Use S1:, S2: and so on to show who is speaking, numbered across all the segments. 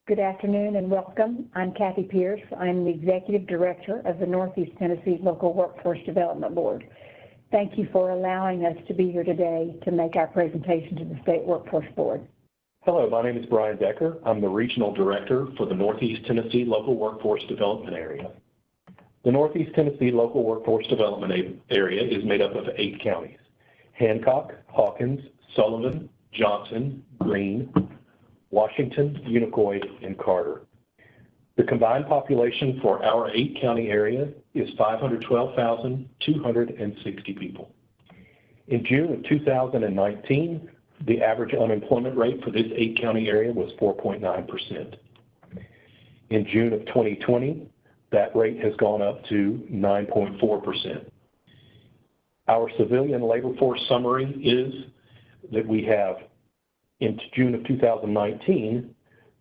S1: Good afternoon and welcome. I'm Kathy Pierce. I'm the Executive Director of the Northeast Tennessee Local Workforce Development Board. Thank you for allowing us to be here today to make our presentation to the State Workforce Board.
S2: Hello, my name is Brian Decker. I'm the Regional Director for the Northeast Tennessee Local Workforce Development Area. The Northeast Tennessee Local Workforce Development Area is made up of 8 counties: Hancock, Hawkins, Sullivan, Johnson, Greene, Washington, Unicoi, and Carter. The combined population for our 8-county area is 512,260 people. In June of 2019, the average unemployment rate for this 8-county area was 4.9%. In June of 2020, that rate has gone up to 9.4%. Our civilian labor force summary is that we have, in June of 2019,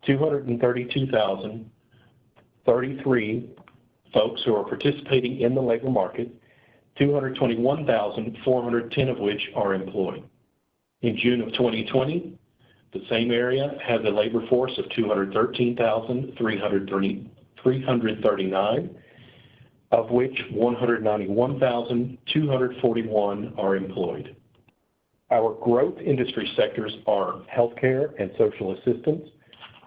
S2: 232,033 folks who are participating in the labor market, 221,410 of which are employed. In June of 2020, the same area has a labor force of 213,339, of which 191,241 are employed. Our growth industry sectors are healthcare and social assistance,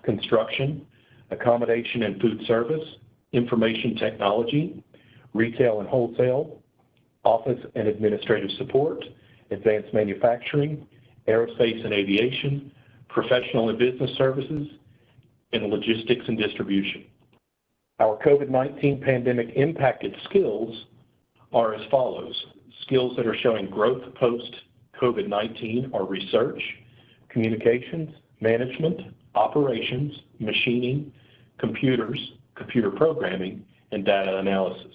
S2: construction, accommodation and food service, information technology, retail and wholesale, office and administrative support, advanced manufacturing, aerospace and aviation, professional and business services, and logistics and distribution. Our COVID-19 pandemic impacted skills are as follows. Skills that are showing growth post-COVID-19 are research, communications, management, operations, machining, computers, computer programming, and data analysis.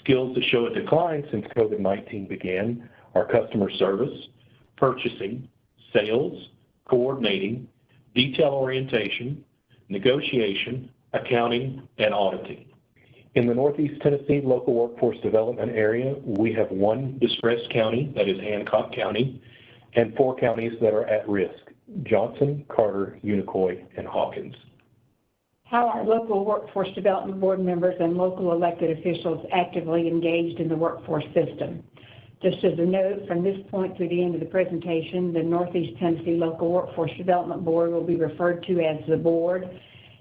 S2: Skills that show a decline since COVID-19 began are customer service, purchasing, sales, coordinating, detail orientation, negotiation, accounting, and auditing. In the Northeast Tennessee Local Workforce Development Area, we have 1 distressed county, that is Hancock County, and 4 counties that are at risk: Johnson, Carter, Unicoi, and Hawkins.
S1: How are local workforce development board members and local elected officials actively engaged in the workforce system? Just as a note, from this point through the end of the presentation, the Northeast Tennessee Local Workforce Development Board will be referred to as the board,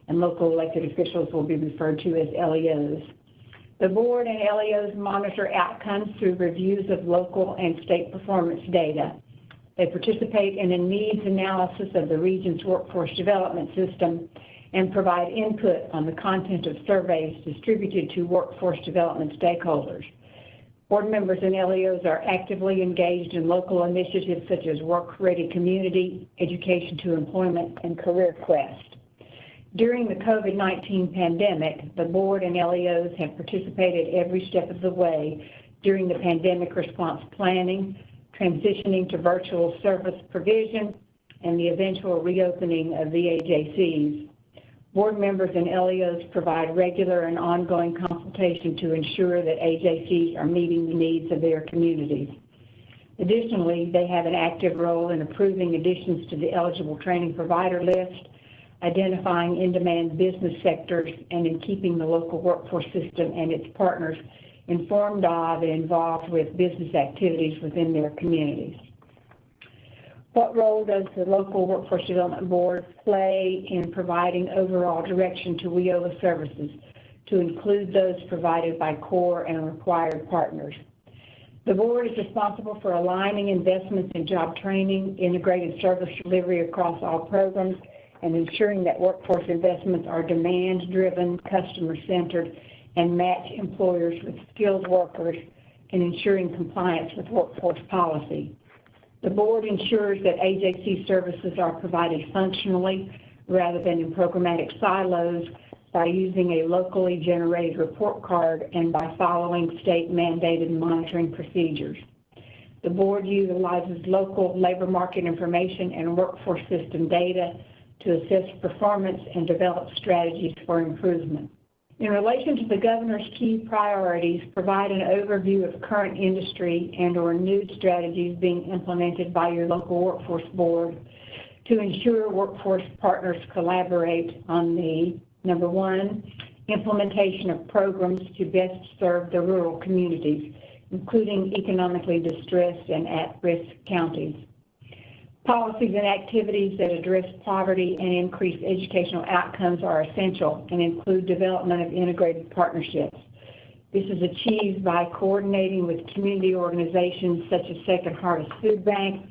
S1: and local elected officials will be referred to as LEOs. The board and LEOs monitor outcomes through reviews of local and state performance data. They participate in a needs analysis of the region's workforce development system and provide input on the content of surveys distributed to workforce development stakeholders. Board members and LEOs are actively engaged in local initiatives such as Work Ready Community, Education to Employment, and Career Quest. During the COVID-19 pandemic, the board and LEOs have participated every step of the way during the pandemic response planning, transitioning to virtual service provision, and the eventual reopening of the AJCs. Board members and LEOs provide regular and ongoing consultation to ensure that AJCs are meeting the needs of their communities. Additionally, they have an active role in approving additions to the eligible training provider list, identifying in-demand business sectors, and in keeping the local workforce system and its partners informed of and involved with business activities within their communities. What role does the Local Workforce Development Board play in providing overall direction to WIOLA services, to include those provided by core and required partners? The board is responsible for aligning investments in job training, integrated service delivery across all programs, and ensuring that workforce investments are demand-driven, customer-centered, and match employers with skilled workers, and ensuring compliance with workforce policy. The board ensures that AJC services are provided functionally rather than in programmatic silos by using a locally generated report card and by following state-mandated monitoring procedures. The board utilizes local labor market information and workforce system data to assess performance and develop strategies for improvement. In relation to the governor's key priorities, provide an overview of current industry and/or new strategies being implemented by your local workforce board. to ensure workforce partners collaborate on the, number one, implementation of programs to best serve the rural communities, including economically distressed and at-risk counties. Policies and activities that address poverty and increase educational outcomes are essential and include development of integrated partnerships. This is achieved by coordinating with community organizations such as Second Harvest Food Bank,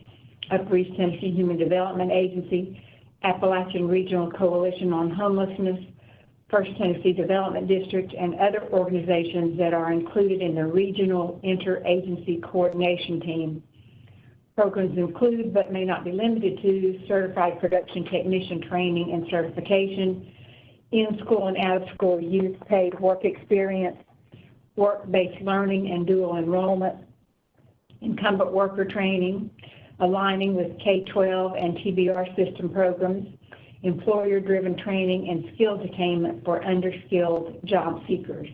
S1: Upper East Tennessee Human Development Agency, Appalachian Regional Coalition on Homelessness, First Tennessee Development District, and other organizations that are included in the Regional Interagency Coordination Team. Programs include, but may not be limited to, certified production technician training and certification, in-school and out-of-school youth paid work experience, work-based learning and dual enrollment, incumbent worker training, aligning with K-12 and TBR system programs, employer-driven training, and skills attainment for underskilled job seekers.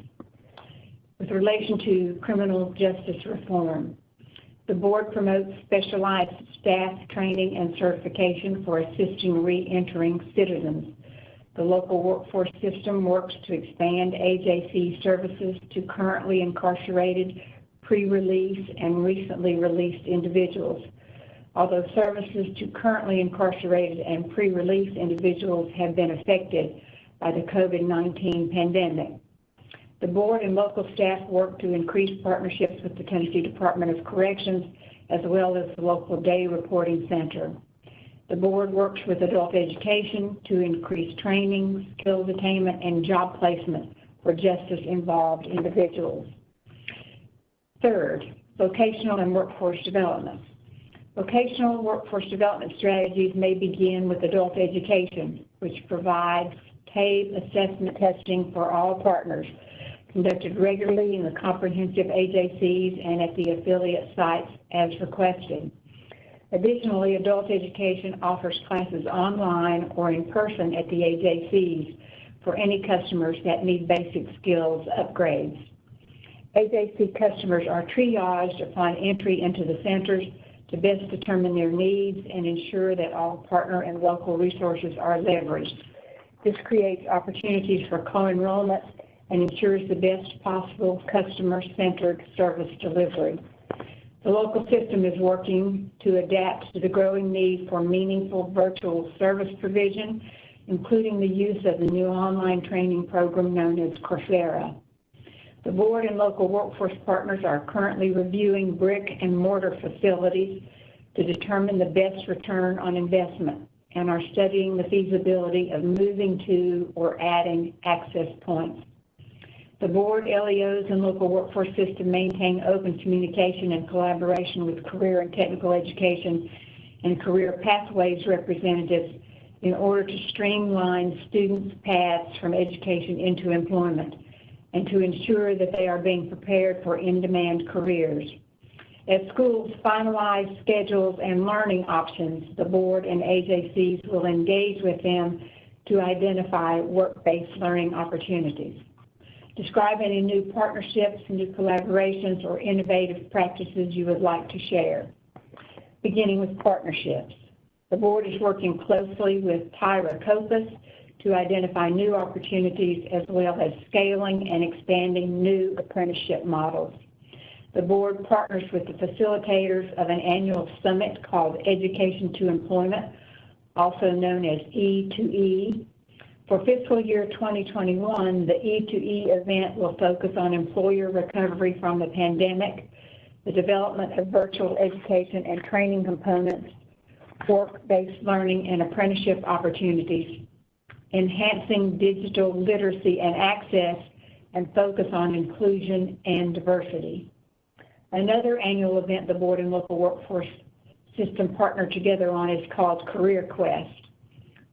S1: With relation to criminal justice reform, the board promotes specialized staff training and certification for assisting re-entering citizens. The local workforce system works to expand AJC services to currently incarcerated, pre-release, and recently released individuals. Although services to currently incarcerated and pre-release individuals have been affected by the COVID-19 pandemic, the board and local staff work to increase partnerships with the Tennessee Department of Corrections as well as the local day reporting center. The board works with adult education to increase training, skills attainment, and job placement for justice-involved individuals. Third, vocational and workforce development. Vocational workforce development strategies may begin with adult education, which provides TABE assessment testing for all partners, conducted regularly in the comprehensive AJCs and at the affiliate sites as requested. Additionally, adult education offers classes online or in person at the AJCs for any customers that need basic skills upgrades. AJC customers are triaged upon entry into the centers to best determine their needs and ensure that all partner and local resources are leveraged. This creates opportunities for co-enrollment and ensures the best possible customer-centered service delivery. The local system is working to adapt to the growing need for meaningful virtual service provision, including the use of the new online training program known as Coursera. The board and local workforce partners are currently reviewing brick and mortar facilities to determine the best return on investment and are studying the feasibility of moving to or adding access points. The board, LEOs, and local workforce system maintain open communication and collaboration with career and technical education and career pathways representatives in order to streamline students' paths from education into employment and to ensure that they are being prepared for in-demand careers. As schools finalize schedules and learning options, the board and AJCs will engage with them to identify work-based learning opportunities. Describe any new partnerships, new collaborations, or innovative practices you would like to share. Beginning with partnerships. The board is working closely with Tyra Copus to identify new opportunities as well as scaling and expanding new apprenticeship models. The board partners with the facilitators of an annual summit called Education to Employment, also known as E2E. For fiscal year 2021, the E2E event will focus on employer recovery from the pandemic, the development of virtual education and training components, work-based learning and apprenticeship opportunities, enhancing digital literacy and access, and focus on inclusion and diversity. Another annual event the board and local workforce system partner together on is called Career Quest.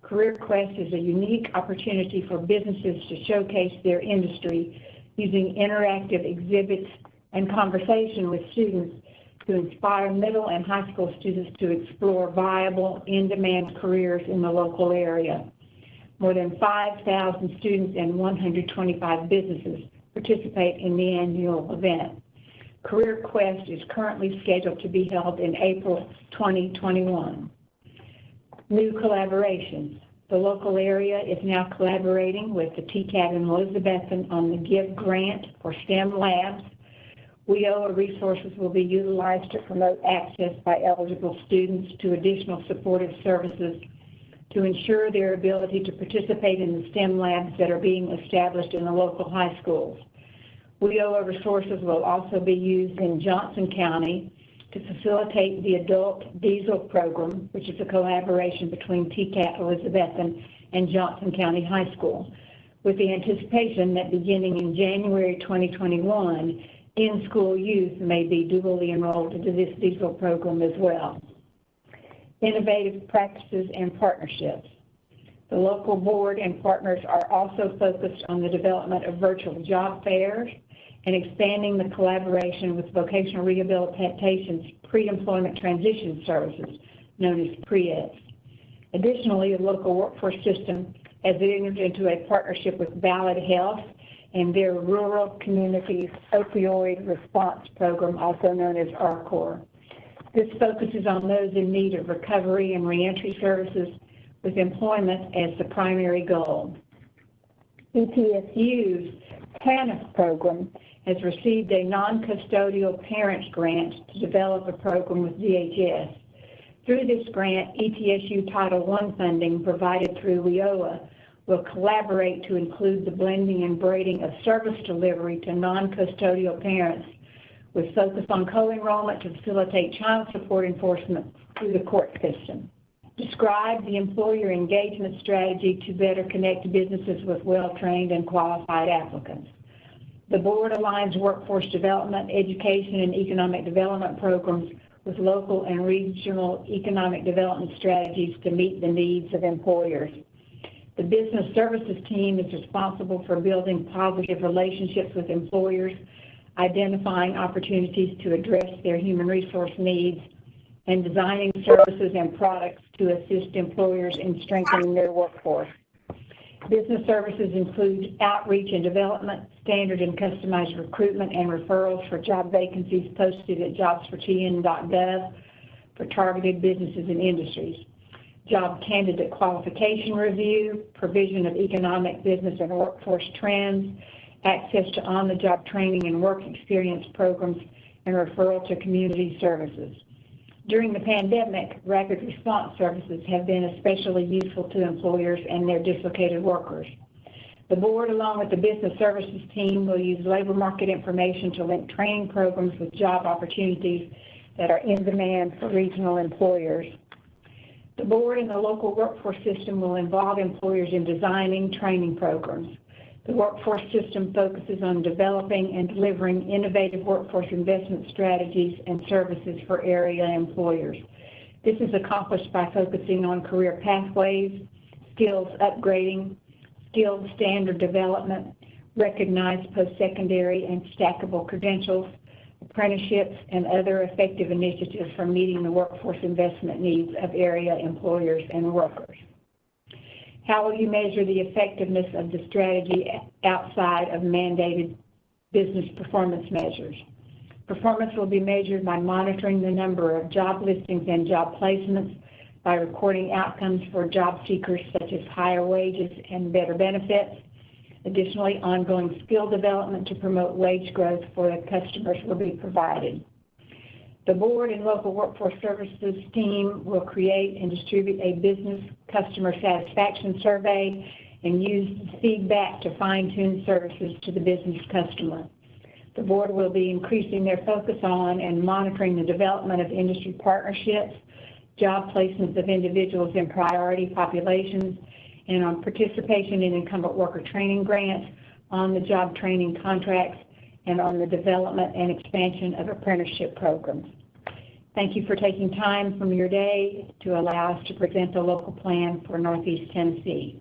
S1: Career Quest is a unique opportunity for businesses to showcase their industry using interactive exhibits and conversation with students to inspire middle and high school students to explore viable, in-demand careers in the local area. More than 5,000 students and 125 businesses participate in the annual event. Career Quest is currently scheduled to be held in April 2021. New collaborations. The local area is now collaborating with the TCAT in Elizabethton on the GIVE grant for STEM labs. WIOA resources will be utilized to promote access by eligible students to additional supportive services to ensure their ability to participate in the STEM labs that are being established in the local high schools. WIOA resources will also be used in Johnson County to facilitate the Adult Diesel Program, which is a collaboration between TCAT Elizabethton and Johnson County High School, with the anticipation that beginning in January 2021, in-school youth may be dually enrolled into this diesel program as well. Innovative practices and partnerships. The local board and partners are also focused on the development of virtual job fairs and expanding the collaboration with vocational rehabilitation's pre-employment transition services, known as PREES. Additionally, the local workforce system has entered into a partnership with Ballad Health and their Rural Communities Opioid Response Program, also known as RCOR. This focuses on those in need of recovery and reentry services with employment as the primary goal. ETSU's TANF program has received a non-custodial parent grant to develop a program with DHS. Through this grant, ETSU Title I funding provided through WIOA will collaborate to include the blending and braiding of service delivery to non-custodial parents with focus on co-enrollment to facilitate child support enforcement through the court system. Describe the employer engagement strategy to better connect businesses with well-trained and qualified applicants. The board aligns workforce development, education, and economic development programs with local and regional economic development strategies to meet the needs of employers. The business services team is responsible for building positive relationships with employers, identifying opportunities to address their human resource needs, and designing services and products to assist employers in strengthening their workforce. Business services include outreach and development, standard and customized recruitment and referrals for job vacancies posted at jobsfortn.gov for targeted businesses and industries, job candidate qualification review, provision of economic, business, and workforce trends, access to on-the-job training and work experience programs, and referral to community services. During the pandemic, rapid response services have been especially useful to employers and their dislocated workers. The board, along with the business services team, will use labor market information to link training programs with job opportunities that are in demand for regional employers. The board and the local workforce system will involve employers in designing training programs. The workforce system focuses on developing and delivering innovative workforce investment strategies and services for area employers. This is accomplished by focusing on career pathways, skills upgrading, skills standard development, recognized post-secondary and stackable credentials, apprenticeships, and other effective initiatives for meeting the workforce investment needs of area employers and workers. How will you measure the effectiveness of the strategy outside of mandated business performance measures? Performance will be measured by monitoring the number of job listings and job placements, by recording outcomes for job seekers such as higher wages and better benefits. Additionally, ongoing skill development to promote wage growth for the customers will be provided. The board and local workforce services team will create and distribute a business customer satisfaction survey and use feedback to fine-tune services to the business customer. The board will be increasing their focus on and monitoring the development of industry partnerships, job placements of individuals in priority populations, and on participation in incumbent worker training grants, on the job training contracts, and on the development and expansion of apprenticeship programs. Thank you for taking time from your day to allow us to present the local plan for Northeast Tennessee.